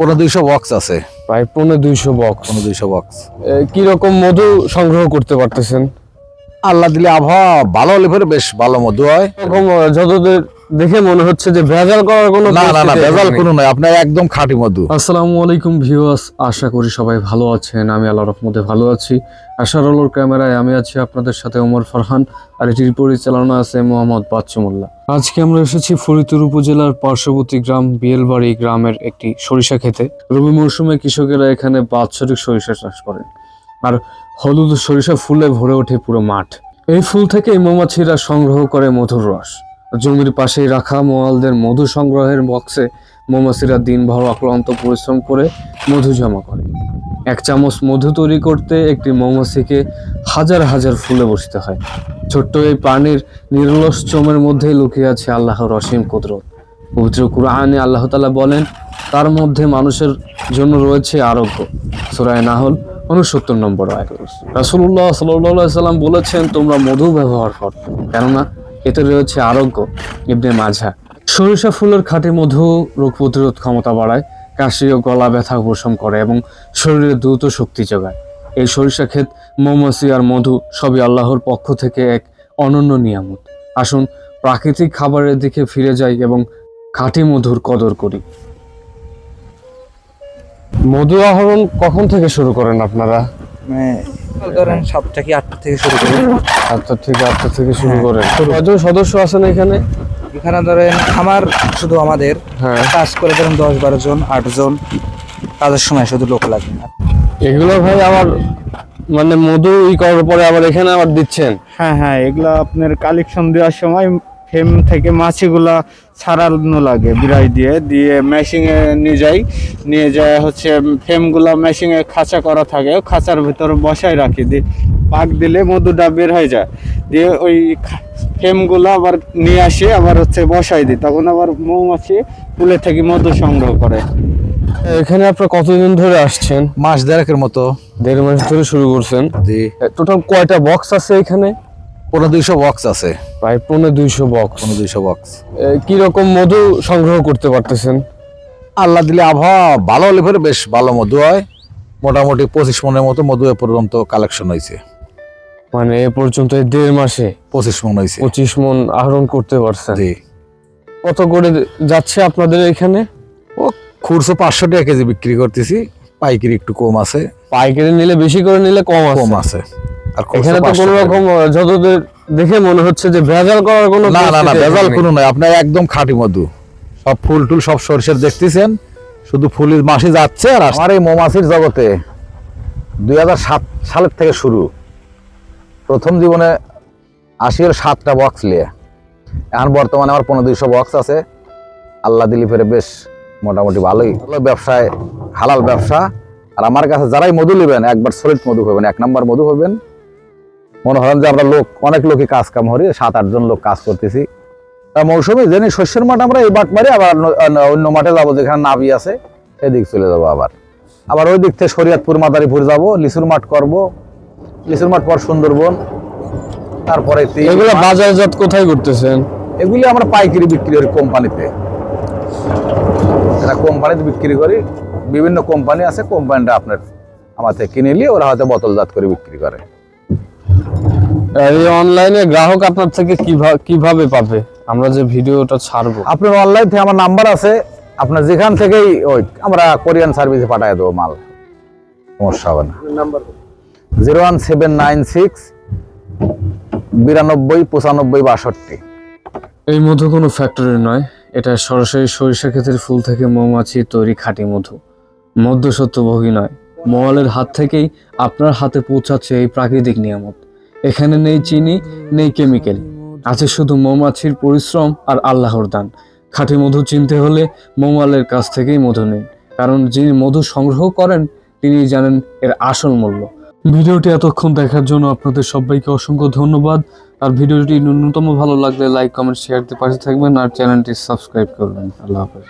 1500 box আছে। প্রায় 1500 box. 1500 box. কি রকম মধু সংগ্রহ করতে পারতেছেন? আল্লাহ দিলে আবহাওয়া ভালো হলে পরে বেশ ভালো মধু হয়। এরকম যতদূর দেখে মনে হচ্ছে যে ভেজাল করার কোনো না না না, পরিস্থিতি ভেজাল নেই। কোনো নয়, আপনার একদম খাঁটি মধু। আসসালামু আলাইকুম ভিউয়ার্স, আশা করি সবাই ভালো আছেন। আমি আল্লাহর রহমতে ভালো আছি। আশার আলোর ক্যামেরায় আমি আছি আপনাদের সাথে ওমর ফারহান, আর এটির পরিচালনা আছে মোহাম্মদ বাচ্চু মোল্লা। আজকে আমরা এসেছি ফরিদপুর উপজেলার পার্শ্ববর্তী গ্রাম বিয়েলবাড়ি গ্রামের একটি সরিষা ক্ষেতে। রবি মৌসুমে কৃষকেরা এখানে বাৎসরিক সরিষা চাষ করেন, আর হলুদ সরিষা ফুলে ভরে ওঠে পুরো মাঠ। এই ফুল থেকে মৌমাছিরা সংগ্রহ করে মধুর রস। জমির পাশেই রাখা মোয়ালদের মধু সংগ্রহের বক্সে মৌমাছিরা দিনভর অক্লান্ত পরিশ্রম করে মধু জমা করে। এক চামচ মধু তৈরি করতে একটি মৌমাছিকে হাজার হাজার ফুলে বসতে হয়। ছোট্ট এই প্রাণীর নিরলস চোমের মধ্যেই লুকিয়ে আছে আল্লাহর অসীম কুদরত। পবিত্র কুরআনে আল্লাহ তাআলা বলেন, তার মধ্যে মানুষের জন্য রয়েছে আরোগ্য। সূরা নাহল 69 নম্বর আয়াত। রাসূলুল্লাহ সাল্লাল্লাহু আলাইহি সাল্লাম বলেছেন, তোমরা মধু ব্যবহার করো, কেননা এতে রয়েছে আরোগ্য। ইবনে মাঝা। সরিষা ফুলের খাঁটি মধু রোগ প্রতিরোধ ক্ষমতা বাড়ায়, কাশি ও গলা ব্যথা উপশম করে এবং শরীরে দ্রুত শক্তি যোগায়। এই সরিষা ক্ষেত, মৌমাছি আর মধু সবই আল্লাহর পক্ষ থেকে এক অনন্য নিয়ামত। আসুন প্রাকৃতিক খাবারের দিকে ফিরে যাই এবং খাঁটি মধুর কদর করি। মধু আহরণ কখন থেকে শুরু করেন আপনারা? ধরেন 7টা কি 8টা থেকে শুরু করি। 8টা থেকে শুরু করেন। কয়জন সদস্য আছেন এখানে? এখানে ধরেন শুধু আমাদের কাজ করে ধরেন 10-12 জন, 8 জন। কাজের সময় শুধু লোক লাগে না। এগুলো ভাই আবার মানে মধু করার পরে আবার এখানে আবার দিচ্ছেন? হ্যাঁ, এগুলা আপনার কালেকশন দেওয়ার সময় ফেম থেকে মাছিগুলা ছাড়ানো লাগে, বিড়াই দিয়ে মেশিনে নিয়ে যায় হচ্ছে ফেমগুলা মেশিনে খাঁচা করা থাকে, খাঁচার ভিতর বসায় রাখি, দিয়ে পাক দিলে মধুটা বের হয়ে যায়। দিয়ে ওই ফেমগুলো আবার নিয়ে আসে, আবার হচ্ছে বসাই দিই, তখন আবার মৌমাছি ফুলে থেকে মধু সংগ্রহ করে। এখানে আপনার কতদিন ধরে আসছেন? মাস দেড়েকের মতো। 1.5 মাস ধরে শুরু করছেন? জি। টোটাল কয়টা বক্স আছে এখানে? 1500 বক্স আছে। প্রায় 1500 বক্স। 1500 বক্স। কি রকম মধু সংগ্রহ করতে পারতেছেন? আল্লাহ দিলে আবহাওয়া ভালো হলে পরে বেশ ভালো মধু হয়। মোটামুটি 25 মনের মতো মধু এ পর্যন্ত কালেকশন হয়েছে। মানে এ পর্যন্ত 1.5 মাসে 25 মন হয়েছে। 25 মন আহরণ করতে পারছেন? জি। কত করে যাচ্ছে আপনাদের এখানে? ও খুচরো 500 টাকা কেজি বিক্রি করতেছি, পাইকারি একটু কম আছে। পাইকারি নিলে বেশি করে নিলে কম আছে। আর এখানে তো কোনো রকম যতদূর দেখে মনে হচ্ছে যে ভেজাল করার কোনো না না না, পরিস্থিতি ভেজাল নেই। কোনো নয়, আপনার একদম খাঁটি মধু। সব ফুল টুল সব সরিষার দেখতেছেন, শুধু ফুলের মাসি যাচ্ছে। আর আমার এই মৌমাছির জগতে 2007 সালের থেকে শুরু। প্রথম জীবনে আসি 7টা বক্স নিয়ে, এখন বর্তমানে আমার 1500 বক্স আছে। আল্লাহ দিলি ফেরে বেশ মোটামুটি ভালোই ব্যবসায়, হালাল ব্যবসা। আর আমার কাছে যারাই মধু নেবেন, একবার সলিড মধু পাবেন, 1 নাম্বার মধু পাবেন। মনে করেন যে আমরা অনেক লোকই কাজ কাম করি, 7-8 জন লোক কাজ করতেছি। মৌসুমে জানি শস্যের মাঠ আমরা এই বাট মারি, আবার অন্য মাঠে যাবো যেখানে নাবি আছে, সেদিক চলে যাবো। আবার ওই দিক থেকে শরীয়তপুর মাদারীপুর যাবো, লিচুর মাঠ করবো, লিচুর মাঠ পর সুন্দরবন, তারপরে এগুলো বাজারজাত কোথায় করতেছেন? এগুলি আমরা পাইকারি বিক্রি করি কোম্পানিতে। কোম্পানিতে বিক্রি করি, বিভিন্ন কোম্পানি আছে, কোম্পানিটা আপনার আমার থেকে কিনে নিয়ে ওরা হয়তো বোতলজাত করে বিক্রি করে। এই অনলাইনে গ্রাহক আপনার থেকে কিভাবে পাবে? আমরা যে ভিডিওটা ছাড়বো, আপনার অনলাইন থেকে আমার নাম্বার আছে, আপনার যেখান থেকেই ওই আমরা কোরিয়ান সার্ভিসে পাঠিয়ে দেবো মাল, সমস্যা হবে না। 01796 92 95 62। এই মধু কোনো ফ্যাক্টরি নয়, এটা সরাসরি সরিষা ক্ষেতের ফুল থেকে মৌমাছির তৈরি খাঁটি মধু। মধ্যস্বত্বভোগী নয়, মওয়ালের হাত থেকেই আপনার হাতে পৌঁছাচ্ছে এই প্রাকৃতিক নিয়ামত। এখানে নেই চিনি, নেই কেমিক্যাল, আছে শুধু মৌমাছির পরিশ্রম আর আল্লাহর দান। খাঁটি মধু চিনতে হলে মৌয়ালের কাছ থেকেই মধু নিন, কারণ যিনি মধু সংগ্রহ করেন তিনি জানেন এর আসল মূল্য। ভিডিওটি এতক্ষণ দেখার জন্য আপনাদের সবাইকে অসংখ্য ধন্যবাদ। আর ভিডিওটি ন্যূনতম ভালো লাগলে লাইক, কমেন্ট, শেয়ার দিয়ে পাশে থাকবেন, আর চ্যানেলটি সাবস্ক্রাইব করবেন। আল্লাহ হাফেজ।